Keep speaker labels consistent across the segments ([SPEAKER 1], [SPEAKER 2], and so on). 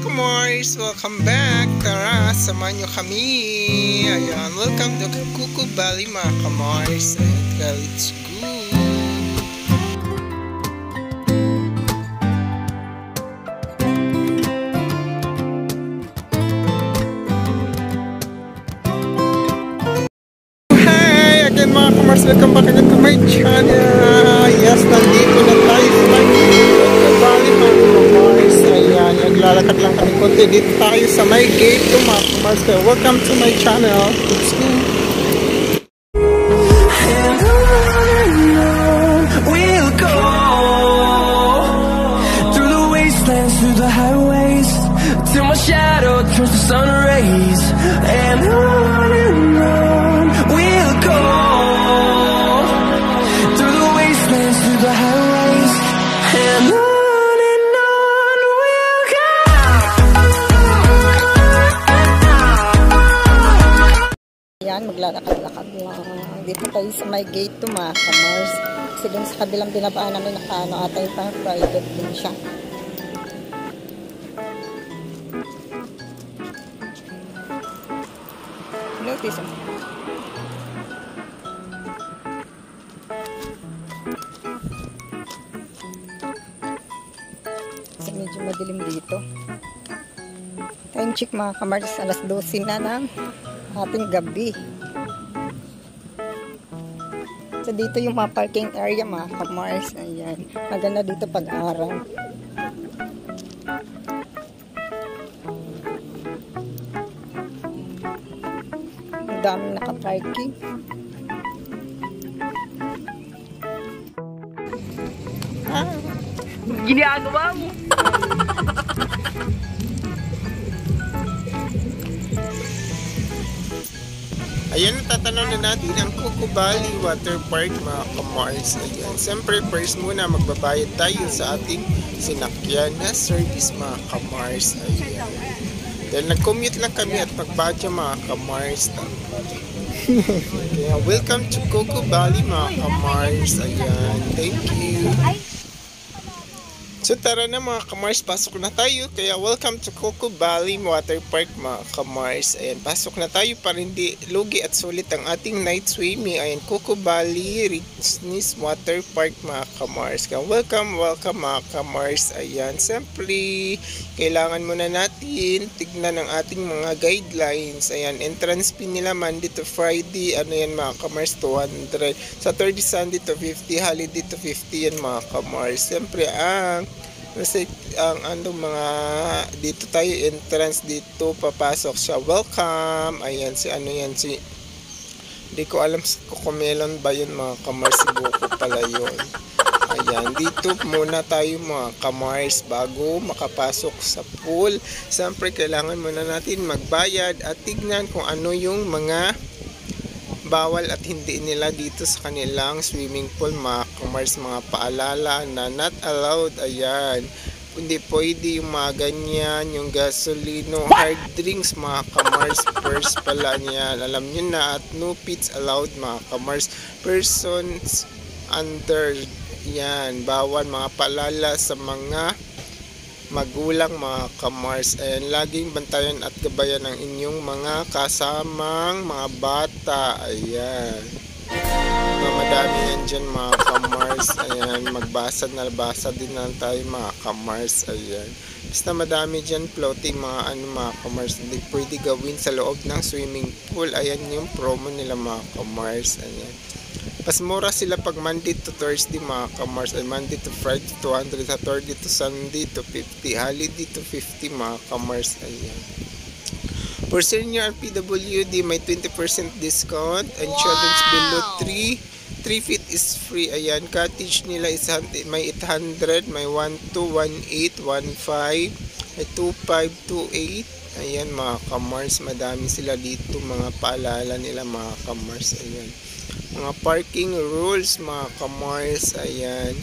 [SPEAKER 1] Kamars! Welcome back! Tara, samahan nyo kami! Ayan, welcome to Kuku Valley mga Kamars! Ayan, let's go! Hi! Again mga Kamars, welcome back again to my channel! Yes, nandito na tayo sa Kuku Valley mga Kamars! Ayan, naglalakad lang kami konti. Dito tayo sa may gate to mga Kamars. Welcome to my channel. Let's go!
[SPEAKER 2] We'll go through the wastelands, through the highways, till my shadow turns to sun rays. And on we'll go through the wastelands, through the highways, and on we'll go.
[SPEAKER 3] Yan, maglalakad-lakad lang. Dito tayo sa may gate to mga Kamars. Kasi dun sa kabilang binabaan namin nakaano ata yung pang private din siya. Notice mo. Kasi medyo madilim dito. Time check mga Kamars, alas 12 na ng ating gabi. So dito yung mga parking area mga Kamars. Ayan, maganda dito pag-araw. Ang daming naka-parking.
[SPEAKER 2] Ginagawa mo.
[SPEAKER 1] Ayan, tatanong na natin ang Kuku Valley Water Park mga Kamars. Ayan, siyempre first muna magbabayad tayo sa ating sinakyan na service mga Kamars. Ayan, dahil nag-commute lang kami at magbadya mga Kamars. Kaya welcome to Kuku Valley mga Kamars. Ayan, thank you. So tara na mga Kamars, pasok na tayo. Kaya welcome to Kuku Valley Water Park mga Kamars. Ayan, pasok na tayo para hindi lugi at sulit ang ating night swimming. Ayan, Kuku Valley Richness Water Park mga Kamars. Kaya welcome mga Kamars. Ayan, siyempre kailangan muna natin tignan ang ating mga guidelines. Ayan, entrance fee nila Monday to Friday, ano yan mga Kamars, 200. Saturday, Sunday to 50, holiday to 50 yan mga Kamars. Siyempre kasi ang mga dito tayo entrance dito papasok siya, welcome. Ayan, si ano yan, si hindi ko alam si Cocomelon ba yun mga Kamars, si Goku pala yun. Ayan, dito muna tayo mga Kamars bago makapasok sa pool. Siyempre kailangan muna natin magbayad at tignan kung ano yung mga bawal at hindi nila dito sa kanilang swimming pool mga Kamars. Mga paalala na not allowed. Ayan, hindi pwede yung mga ganyan, yung gasolino, hard drinks mga Kamars. First pala niyan, alam nyo na. At no pits allowed mga Kamars. Persons under, yan, bawal. Mga paalala sa mga magulang mga Kamars. Ayan, laging bantayan at gabayan ang inyong mga kasamang mga bata. Ayan, madami yan dyan mga Kamars. Ayan, basa din na tayo mga Kamars. Ayan, basta madami dyan floating mga mga Kamars, hindi pwede gawin sa loob ng swimming pool. Ayan yung promo nila mga Kamars. Ayan, mas mura sila pag Monday to Thursday mga Kamars. Ay Monday to Friday 200, Saturday to Sunday to 50, holiday to 50 mga Kamars. Ayan, for senior and PWD may 20% discount, and children's below 3 feet is free. Ayan, cottage nila is may 800, may 12, 18, 15, may 25, 28. Ayan mga Kamars, madami sila dito, mga paalala nila mga Kamars. Ayan, mga parking rules mga Kamars. Ayan,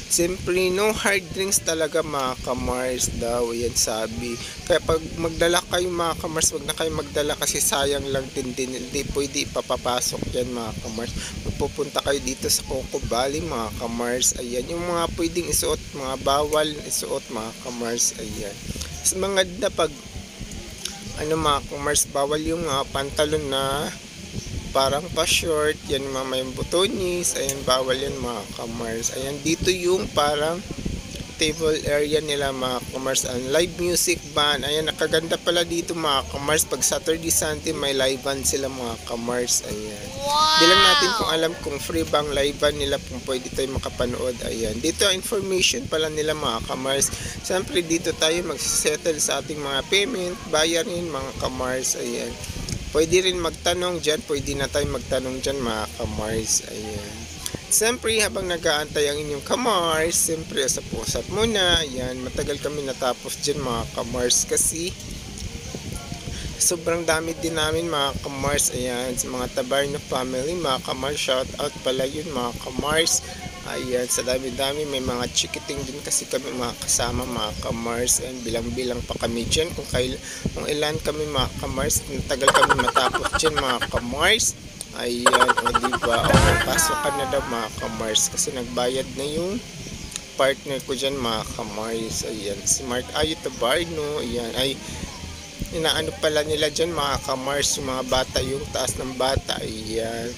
[SPEAKER 1] simply no hard drinks talaga mga Kamars daw, yan sabi. Kaya pag magdala kayo mga Kamars, wag na kayo magdala kasi sayang lang din, hindi pwede ipapapasok yan mga Kamars. Magpupunta kayo dito sa Kuku Valley mga Kamars. Ayan, yung mga pwedeng isuot, mga bawal isuot mga Kamars. Ayan, Mga na pag ano mga kamars, bawal yung pantalon na parang pa-short, yan mga may butonis, ayan bawal yan mga kamars. Ayan dito yung parang table area nila mga kamars, ang live music band. Ayan, nakaganda pala dito mga kamars, pag Saturday Sunday may live band sila mga kamars. Ayan, di lang natin kung alam kung free bang live band nila, kung pwede tayo makapanood. Ayan, dito information pala nila mga kamars. Siyempre dito tayo magsettle sa ating mga payment, bayarin mga kamars. Ayan, pwede rin magtanong dyan, pwede na tayo magtanong dyan mga kamars. Ayan, siyempre habang nag-aantay ang inyong kamars, siyempre usap-usap muna. Ayan, matagal kami natapos dyan mga kamars kasi sobrang dami din namin mga kamars. Ayan, sa mga Tabarno family mga kamars, shout out pala yun mga kamars. Ayan, sa dami-dami may mga chikiting din kasi kami mga kasama mga kamars. And bilang-bilang pa kami dyan kung ilan kami mga kamars. Natagal kami matapos dyan mga kamars. Ayan, o diba, pasok ka na daw mga kamars kasi nagbayad na yung partner ko dyan mga kamars. Ayan, si Mark Ayo Tabarno. Ayan, ay inaano pala nila dyan mga kamars, yung mga bata, yung taas ng bata. Ayan,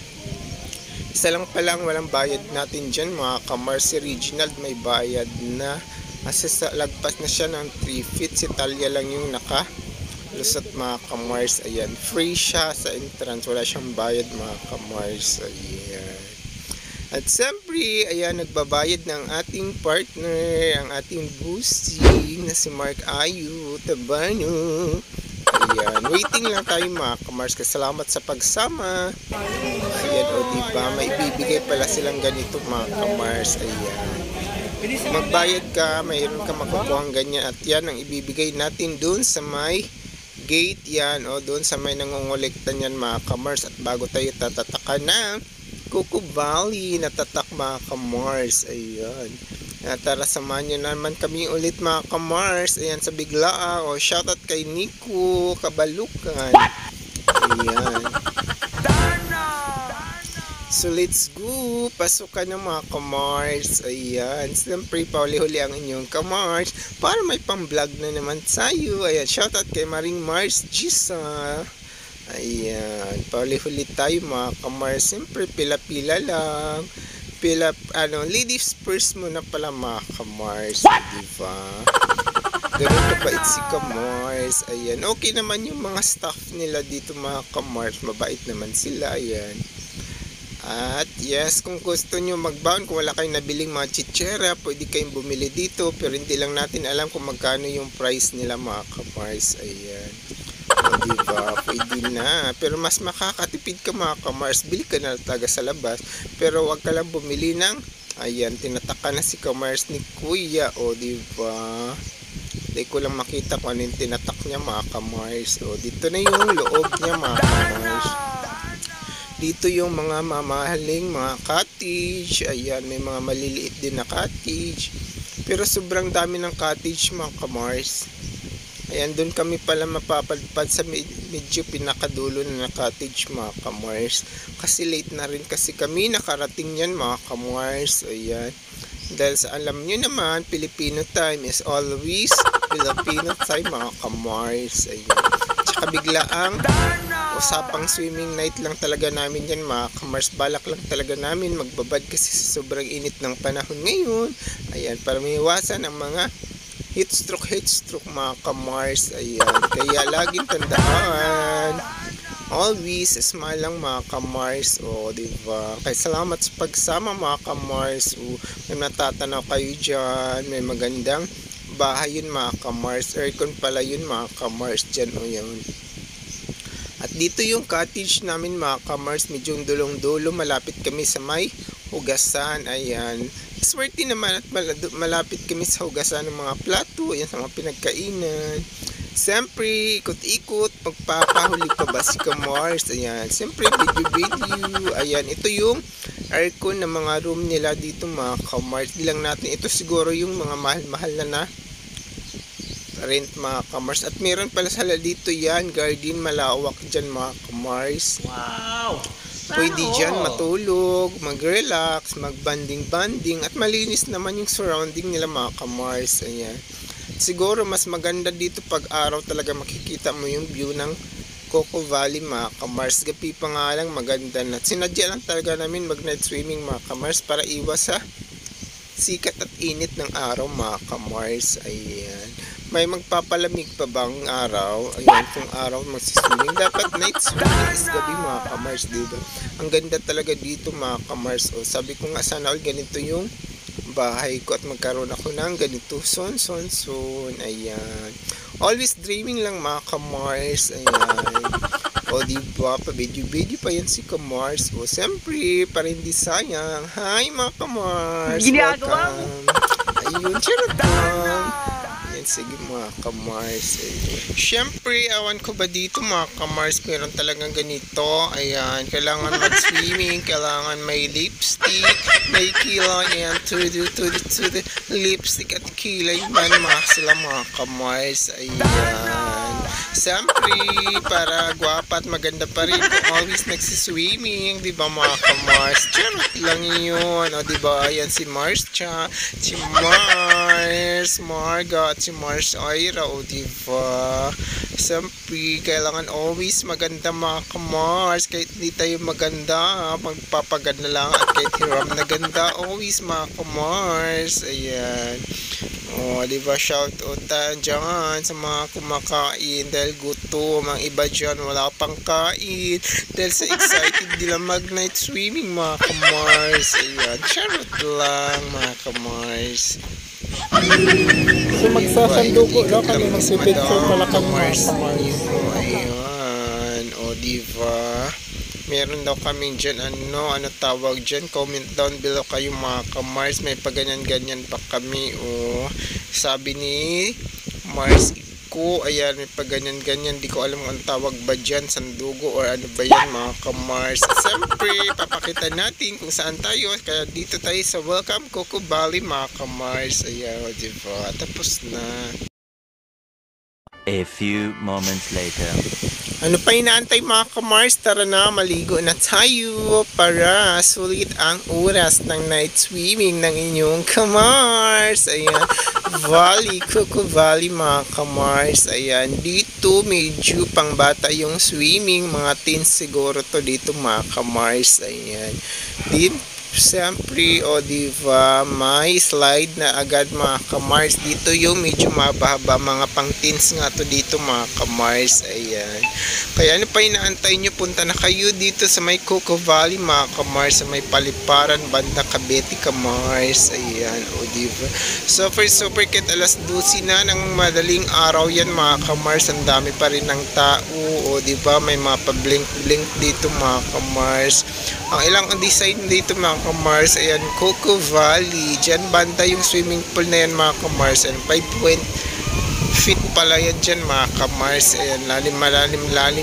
[SPEAKER 1] isa lang pala ang walang bayad natin dyan mga kamars, si Reginald may bayad na kasi lagpas na siya ng 3 feet. Si Talia lang yung lusot mga kamars. Ayan, free siya sa entrance, wala siyang bayad mga kamars. Ayan, at siyempre ayan, nagbabayad ng ating partner, ang ating boosting na si Mark Ayo Tabarno. Ayan, waiting lang tayo mga kamars, salamat sa pagsama. Ayan, o diba, may ibibigay pala silang ganito mga kamars. Ayan, magbayad ka, mayroon ka makukuhang ganyan, at yan ang ibibigay natin dun sa may gate. Yan, o doon sa may nangongolekta niyan mga kamars. At bago tayo tatataka na Coco Valley, natatak mga kamars. Ayan, tara samahan nyo naman kami ulit mga kamars. Ayan, sa biglaan, o shoutout kay Nico Kabalukan. Ayan, so let's go, pasok ka na mga kamars. Ayan, siyempre pauli-huli ang inyong kamars para may pang-vlog na naman tayo. Ayan, shoutout kay Maring Mars Gisa. Ayan, pauli-huli tayo mga kamars. Siyempre pila-pila lang, ladies first muna pala mga kamars, diba? Ganun kabait si kamars. Ayan, okay naman yung mga staff nila dito mga kamars, mabait naman sila. Ayan, at yes, kung gusto nyo mag-bound, kung wala kayong nabiling mga chichera, pwede kayong bumili dito, pero hindi lang natin alam kung magkano yung price nila mga kamars. Ayan, o diba, pwede na, pero mas makakatipid ka mga kamars, bili ka na taga sa labas, pero wag ka lang bumili ng, ayan, tinataka na si kamars ni kuya. O diba, hindi ko lang makita kung ano yung tinatak niya mga kamars. O dito na yung loob niya mga kamars. Dito yung mga mamahaling mga cottage. Ayan, may mga maliliit din na cottage, pero sobrang dami ng cottage mga kamars. Ayan, doon kami pala mapapadpad sa medyo pinakadulo na cottage mga kamars, kasi late na rin kasi kami nakarating yan mga kamars. Ayan, dahil sa alam nyo naman, Filipino time is always Filipino time mga kamars. Ayan, tsaka biglaang usapang swimming night lang talaga namin yan mga kamars. Balak lang talaga namin magbabad kasi sobrang init ng panahon ngayon. Ayan, para maiwasan ang mga heat stroke mga kamars. Ayan, kaya laging tandaan, always smile lang mga kamars. O diba, kaya salamat sa pagsama mga kamars. O, may natatanaw kayo dyan, may magandang bahay yun mga kamars, aircon pala yun mga kamars dyan. O yun, at dito yung cottage namin mga kamars, medyo dulong-dulo, malapit kami sa may hugasan. Ayan, swerte naman at malapit kami sa hugasan ng mga plato. Ayan, sa mga pinagkainan. Siyempre, ikot-ikot, magpapahuli pa ba si kamars. Ayan, siyempre video. Ayan, ito yung aircon ng mga room nila dito mga kamars. Di lang natin, ito siguro yung mga mahal-mahal na rent mga kamars. At meron pala sala dito yan, garden, malawak dyan mga kamars. Wow! Pwede dyan matulog, mag-relax, mag-banding-banding, at malinis naman yung surrounding nila mga kamars. Ayan, Siguro mas maganda dito pag araw talaga makikita mo yung view ng Coco Valley mga kamars. Gabi pa nga lang maganda na. Sinadya lang talaga namin mag night swimming mga kamars para iwas sa sikat at init ng araw mga kamars. Ayan. May magpapalamig pa bang araw? Ayan, kung araw magsiswimming. Dapat night swimming is gabi mga kamars, diba? Ang ganda talaga dito mga kamars. O, sabi ko nga sana all ganito yung bahay ko at magkaroon ako ng ganito. Son. Ayan. Always dreaming lang mga kamars. Ayan. O diba, pa video pa yan si Kamars. O siyempre, para hindi sayang. Hi mga Kamars. Welcome. Ayun, charot lang. Ayan, sige mga Kamars. Siyempre, awan ko ba dito mga Kamars, meron talagang ganito. Ayan, kailangan mag-swimming, kailangan may lipstick, may kilay, ayan, to the lipstick at kilay man sila mga Kamars. Ayan. Siyempre, para gwapa at maganda pa rin kung always nagsiswimming, di ba mga Kamars? Charot lang yun. O di ba, ayan si Mars Cha, si Mars Marga at si Mars Ira, o di ba? Siyempre, kailangan always maganda mga Kamars. Kahit hindi tayo maganda, magpapaganda lang at kahit hiram na ganda, always mga Kamars. Ayan. O, diba, shout out dyan sa mga kumakain dahil gutom. Ang iba dyan wala pang kain dahil sa excited nila mag night swimming mga Kamars. Ayan, charot lang mga Kamars.
[SPEAKER 4] So magsasanduko lang kami, magsipicture pala kami mga Kamars.
[SPEAKER 1] Ayan, o diba, meron daw kaming dyan, ano tawag dyan, comment down below kayo mga Kamars, may paganyan-ganyan pa kami, o sabi ni Mars ko, ayan, may paganyan-ganyan, di ko alam kung tawag ba dyan, sandugo or ano ba yan mga Kamars. Siyempre, papakita natin kung saan tayo, kaya dito tayo sa Welcome Coco Valley mga Kamars. Ayan, diba, tapos na.
[SPEAKER 5] A few moments later.
[SPEAKER 1] Ano pa inaantay mga Kamars? Tara na, maligo na tayo para sulit ang oras ng night swimming ng inyong Kamars. Ayan, Coco Valley mga Kamars. Ayan, dito medyo pang bata yung swimming, mga teens siguro to dito mga Kamars. Ayan, dito siyempre, o diba, may slide na agad mga Kamars. Dito yung medyo mababa, mga pang teens nga to dito mga Kamars. Ayan, kaya ano pa inaantay nyo, punta na kayo dito sa may Coco Valley mga Kamars, sa may Paliparan, banda Cavite Kamars. Ayan, o diba, super kit alas 12 na ng madaling araw yan mga Kamars. Ang dami pa rin ng tao, o diba, may mga pa-blink dito mga Kamars. Ang ilang design dito mga Kamars, ayan, Coco Valley, dyan banda yung swimming pool na yan mga Kamars, and 5 feet pala yan dyan mga Kamars. Ayan, lalim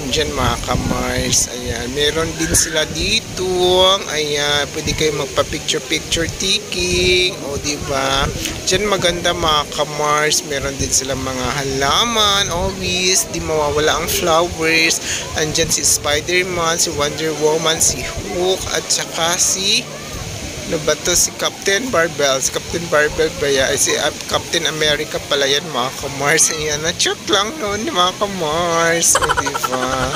[SPEAKER 1] dyan mga Kamars. Ayan, meron din sila dito, ayan, pwede kayo magpa-picture taking, o diba, dyan maganda mga Kamars. Meron din sila mga halaman, always, di mawawala ang flowers. Andyan si Spider-Man, si Wonder Woman, si Hulk, at saka si ano ba to, si Captain Barbell. Si Captain Barbell ba yan? Si Captain America pala yan mga Kamars. Ayan, na-chat lang noon mga Kamars. O diba,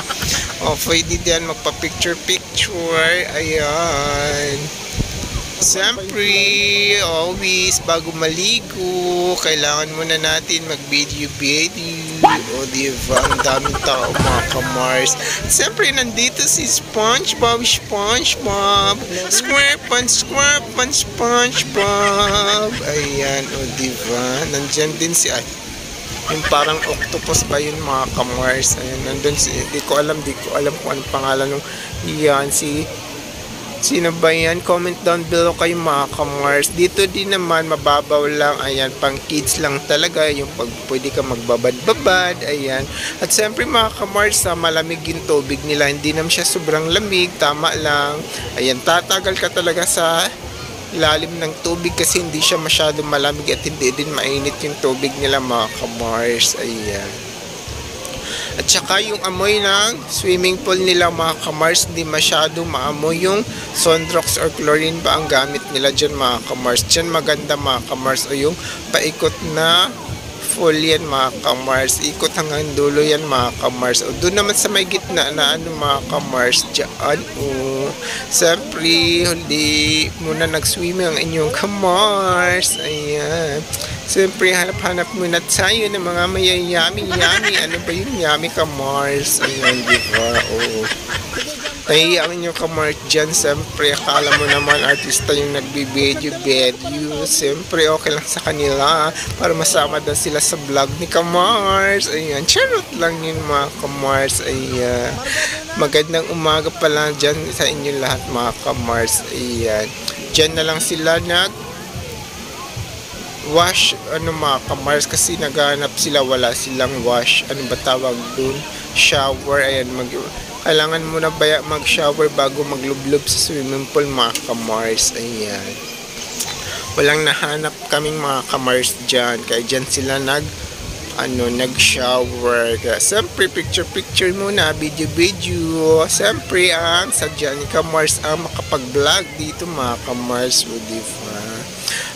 [SPEAKER 1] o pwede din magpa-picture. Ayan, siyempre, always bago maligo, kailangan muna natin mag-video. O diba, ang daming tao mga Kamars. Siyempre, nandito si SpongeBob. SpongeBob. Ayan, o diba, nandyan din si yung parang octopus ba yun mga Kamars. Ayan, nandun si, di ko alam kung anong pangalan nung yan, sino ba yan? Comment down below kayo mga Kamars. Dito din naman mababaw lang. Ayan, pang kids lang talaga. Yung pag pwede ka magbabad-babad. Ayan. At siyempre mga Kamars, malamig yung tubig nila. Hindi naman siya sobrang lamig. Tama lang. Ayan, tatagal ka talaga sa lalim ng tubig kasi hindi siya masyado malamig at hindi din mainit yung tubig nila mga Kamars. Ayan. At saka yung amoy ng swimming pool nila mga Kamars, hindi masyado maamoy yung Sunrox or chlorine ba ang gamit nila dyan mga Kamars. Dyan maganda mga Kamars, o yung paikot na full yan mga ka-Mars. Ikot hanggang dulo yan mga ka-Mars. O doon naman sa may gitna na ano mga ka-Mars, dyan o. Siyempre, hindi muna nag-swimming ang inyong ka-Mars. Ayan. Siyempre, hanap-hanap muna tayo ng mga mayayami-yami. Ano ba yung yami ka-Mars? Ayan, di ba? Oo. Nahiya ang inyong ka-Mars dyan. Siyempre, akala mo naman artista yung nagbibideo. Siyempre, okay lang sa kanila. Para masama daw sila sa vlog ni ka-Mars. Ayan. Charot lang yun mga ka-Mars. Ayan. Magandang umaga pa lang dyan sa inyo lahat mga ka-Mars. Ayan. Dyan na lang sila wash mga ka-Mars kasi naghanap sila, wala silang wash, ano ba tawag dun, shower. Ayan, kailangan mo na mag-shower bago maglublob sa swimming pool mga ka-Mars. Ayan, walang nahanap kaming mga ka-Mars dyan, kaya dyan sila nag-shower. Kaya siyempre picture muna, video. Siyempre ang sadya ni ka-Mars ang makapag-vlog dito mga ka-Mars. O diba,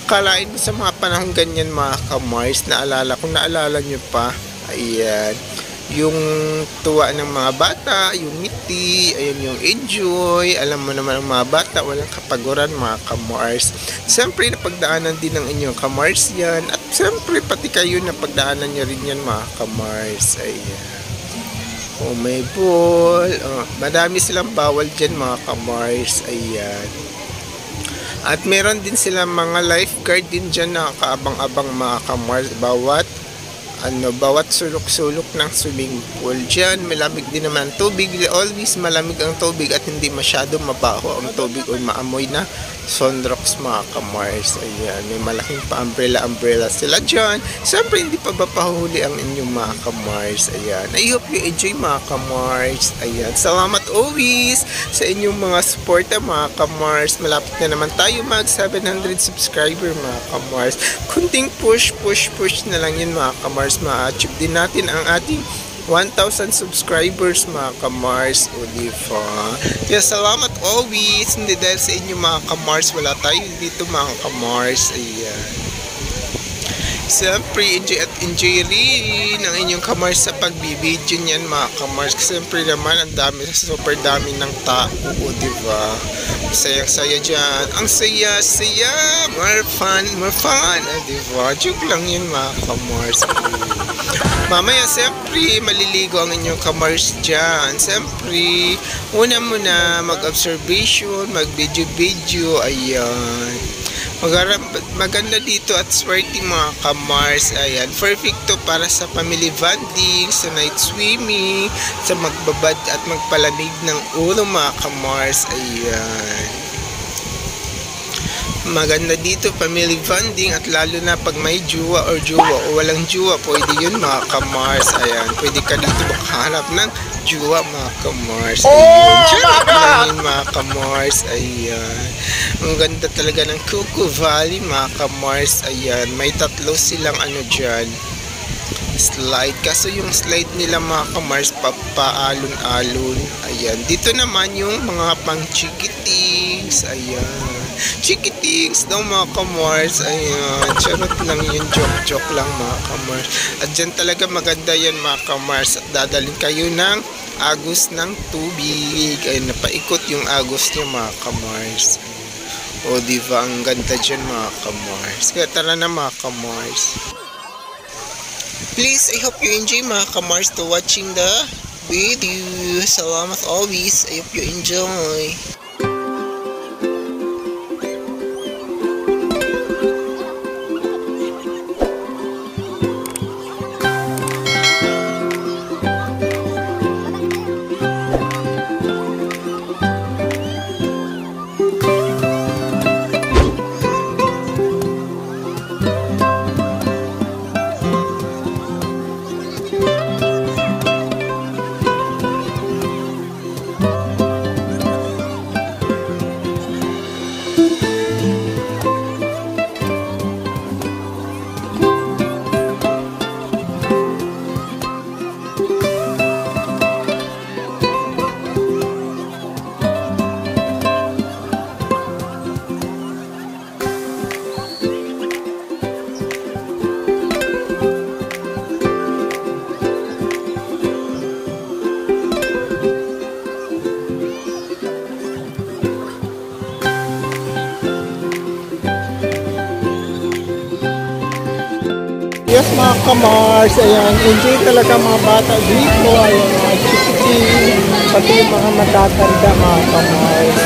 [SPEAKER 1] kalain mo sa mga panahon ganyan mga ka-Mars, naalala nyo pa, ayan, yung tuwa ng mga bata, yung ngiti, ayan, yung enjoy. Alam mo naman ang mga bata, walang kapaguran mga ka-Mars. Siyempre napagdaanan din ng inyong ka-Mars yan, at siyempre pati kayo napagdaanan nyo rin yan mga ka-Mars. Ayan, oh may ball, madami silang bawal dyan mga ka-Mars. Ayan. At meron din sila mga lifeguard din dyan na kaabang-abang mga ka-Mars. Bawat sulok-sulok ng swimming pool dyan. Malamig din naman ang tubig. Always malamig ang tubig at hindi masyado mabaho ang tubig o maamoy na sunrocks mga ka-Mars. Ayan, may malaking pa-umbrella sila dyan. Siyempre hindi pa ba pahuli ang inyong mga ka-Mars. Ayan, I hope you enjoy mga ka-Mars. Ayan, salamat always sa inyong mga suporta mga ka-Mars. Malapit na naman tayo mag 700 subscriber mga ka-Mars. Kunting push na lang yun mga ka-Mars. Ma-achieve din natin ang ating 1,000 subscribers mga ka-Mars. O diba? Kaya salamat always. Hindi dahil sa inyo mga ka-Mars, wala tayo dito mga ka-Mars. Ayan. Siyempre, enjoy rin ang inyong ka-Mars sa pagbibideo niyan mga ka-Mars. Siyempre naman, ang dami, super dami ng tao. O diba? Sayang-saya dyan. Ang saya. More fun. O diba? Joke lang yun mga ka-Mars. Mamaya, siyempre, maliligo ang inyong ka-Mars dyan. Siyempre, una muna, mag-observation, mag-video. Ayan. Maganda dito at swerte mga ka-Mars. Ayan, perfect to para sa family bonding, sa night swimming, sa magbabad at magpalamig ng ulo mga ka-Mars. Ayan, maganda dito family bonding, at lalo na pag may jowa o walang jowa, pwede yun mga ka-Mars. Ayan, pwede ka dito makahanap ng jowa mga ka-Mars. Ayun, charot lang yun mga ka-Mars. Ayan, ang ganda talaga ng Cuckoo Valley mga ka-Mars. Ayan, may tatlo silang dyan slide, kaso yung slide nila mga ka-Mars paalon-alon. Ayan, dito naman yung mga pang chikitings. Ayan, chikitings daw mga ka-Mars. Ayan, charot lang yun, joke lang mga ka-Mars. At dyan talaga maganda yan mga ka-Mars. At dadalhin kayo ng agos ng tubig. Ayun, napaikot yung agos nyo mga ka-Mars. O diba, ang ganda dyan mga ka-Mars. Kaya tara na mga ka-Mars. Please, I hope you enjoy mga ka-Mars to watching the video. Salamat always. I hope you enjoy.
[SPEAKER 4] taas mga kamars. Ayan, enjoy talaga mga bata dito. Ayan, mga chiki, pati yung mga matatanda mga kamars.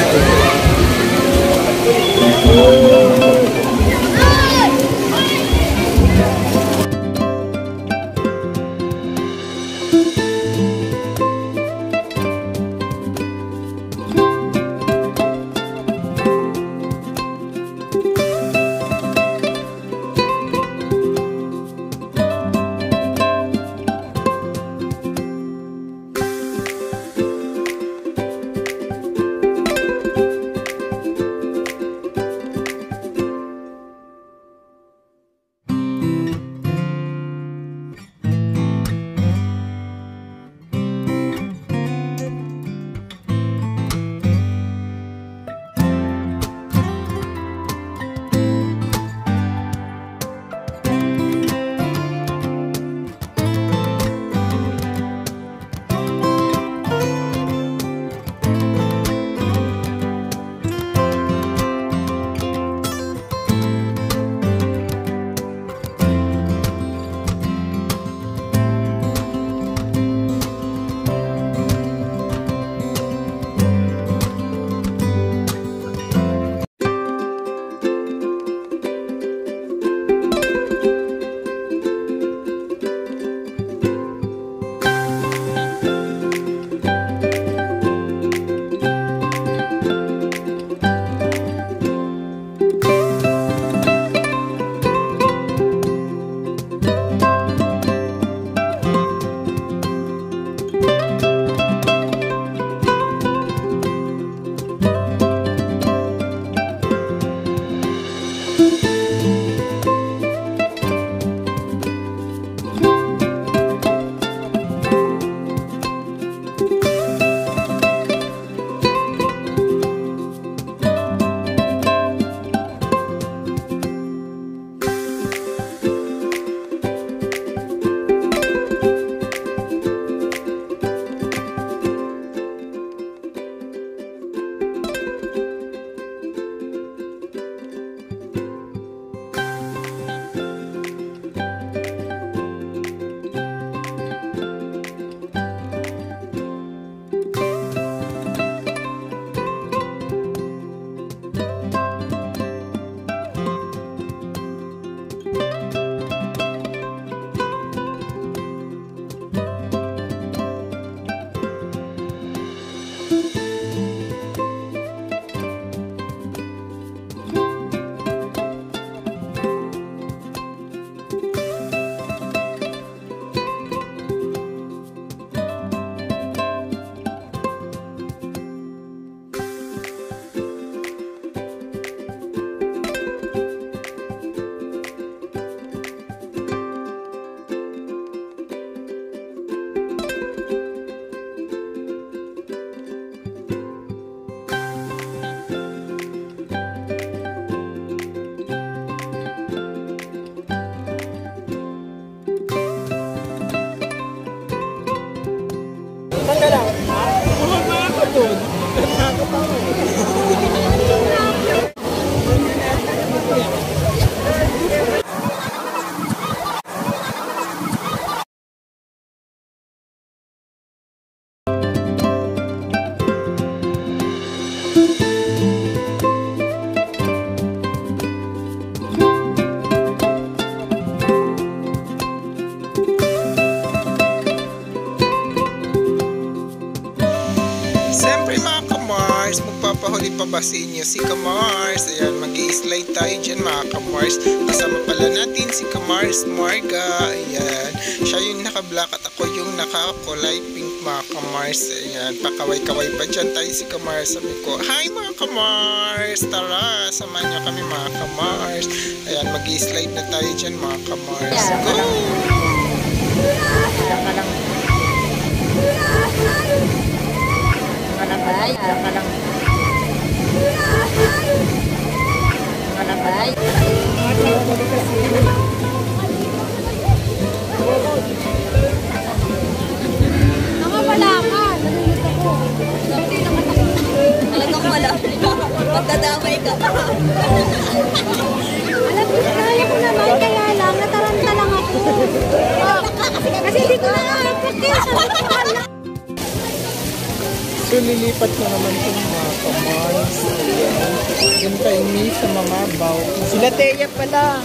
[SPEAKER 1] magpapahuli pa ba sa inyo si Kamars? Ayan, mag-i-slide tayo dyan mga Kamars. Kasama pala natin si Kamars Marga. Ayan, siya yung naka-black at ako yung naka-kulay pink mga Kamars. Ayan, pakaway-kaway pa dyan tayo si Kamars. Sabi ko, hi mga Kamars! Tara, samahan niyo kami mga Kamars. Ayan, mag-i-slide na tayo dyan mga Kamars. Go!
[SPEAKER 6] Wala ka, nalulot ako. Talagang wala. Magdadamay ka. Alam mo, kaya ko naman, kaya lang, nataranta lang ako. Kasi dito na nga.
[SPEAKER 4] So, lilipat na naman ito mga kamars. Ayan. Yung kaini sa mga baw. Sila Teya pala.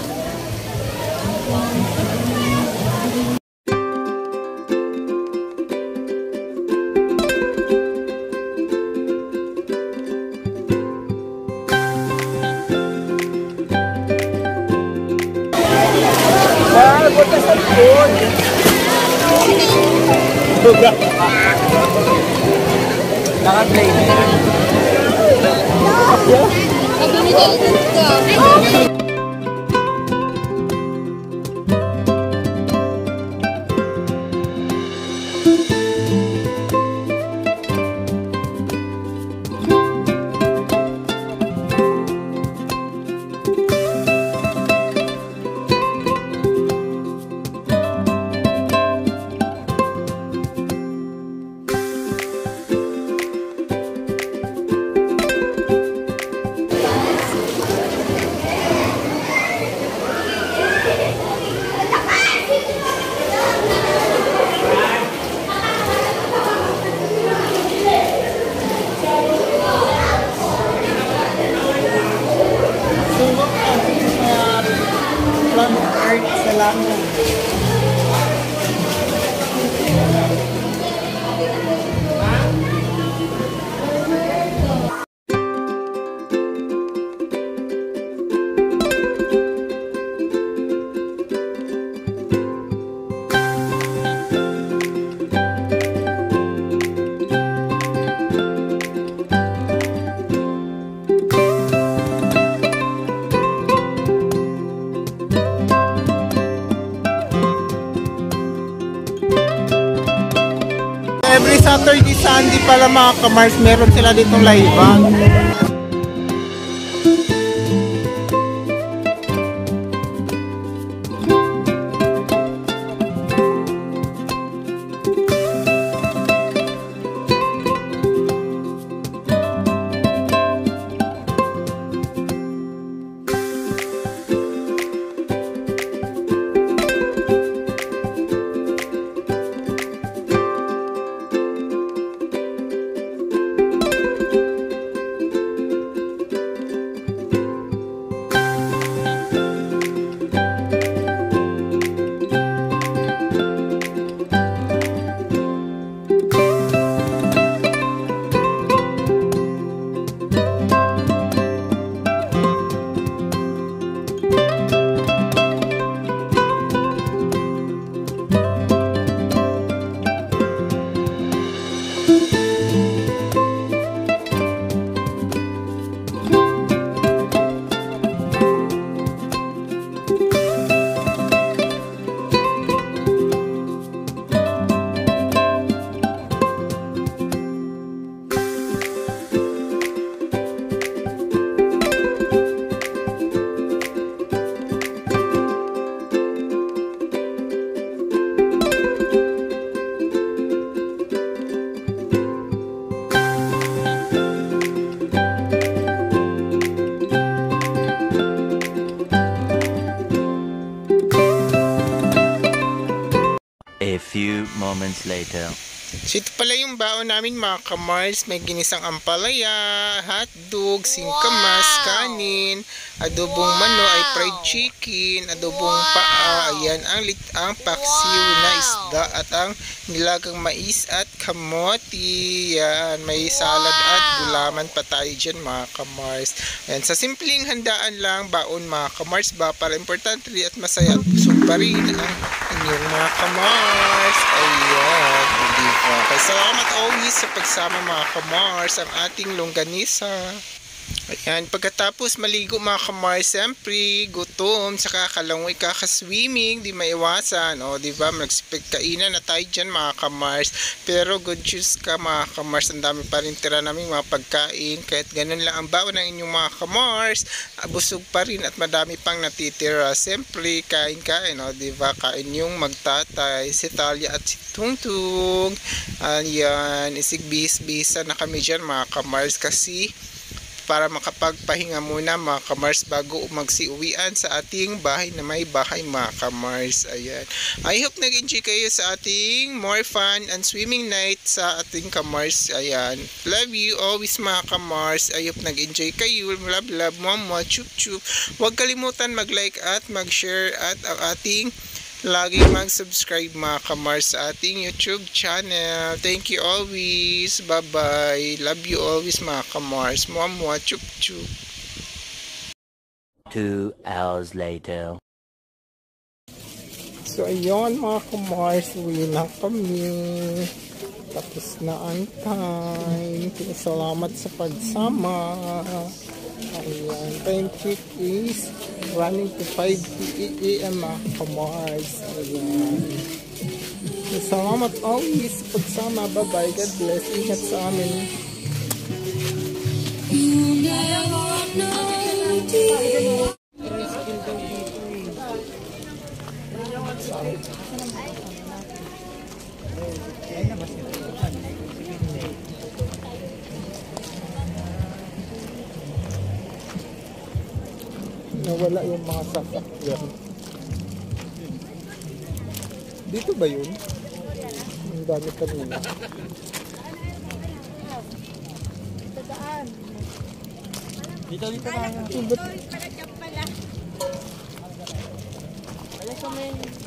[SPEAKER 4] Ah, buta sa food. Naka-play. Art sa langan. Every Saturday, Sunday pala mga kamars, meron sila ditong live-an.
[SPEAKER 5] A few moments later.
[SPEAKER 1] So ito pala yung baon namin mga kamars. May ginisang ampalaya, hotdog, singkamas, kanin, adobong mano ay fried chicken, adobong paa, ayan ang paksiw na isda at ang nilagang mais at kamote. Yan, may salad at gulaman pa tayo dyan mga kamars. Ayan, sa simpleng handaan lang baon mga kamars ba para importante at masaya at busog pa rin ang inyong mga kamars. Ayan, diba? Okay, salamat always sa pagsama mga kamars ang ating longganisa. Ayan, pagkatapos maligo mga kamars, siyempre gutom, saka kalangoy kakaswimming, di maiwasan, o di ba, kainan na tayo dyan mga kamars, pero good news ka mga kamars, ang dami pa rin tira namin mga pagkain, kahit ganun lang ang baon ng inyong mga kamars, busog pa rin at madami pang natitira. Siyempre kain-kain, o di ba, kain yung magtatay, si Talia at si Tungtung. Ayan, isigbis-bisa na kami dyan mga kamars, kasi para makapagpahinga muna mga kamars bago magsiuwian sa ating bahay na may bahay mga kamars. Ayan. I hope nag-enjoy kayo sa ating more fun and swimming night sa ating kamars. Ayan. Love you always mga kamars. I hope nag-enjoy kayo. Love, love, mama, chup, chup. Huwag kalimutan mag-like at mag-share at ang ating lagi mag-subscribe mga kamars sa ating YouTube channel. Thank you always. Bye-bye. Love you always mga kamars. Mwah, chup, chup.
[SPEAKER 5] 2 hours later.
[SPEAKER 4] So ayun mga kamars, uwi na kami. Tapos na ang time. Salamat sa pagsama. Ayan, time check is running to 5 a.m. mga kamars. Ayan. Salamat always sa pagsama. Bye-bye. God bless. Ingat sa amin. Nawala yung mga sasakyan. Dito ba yun? Ang dami kanina. Dito na. Dito pala. Wala sa main.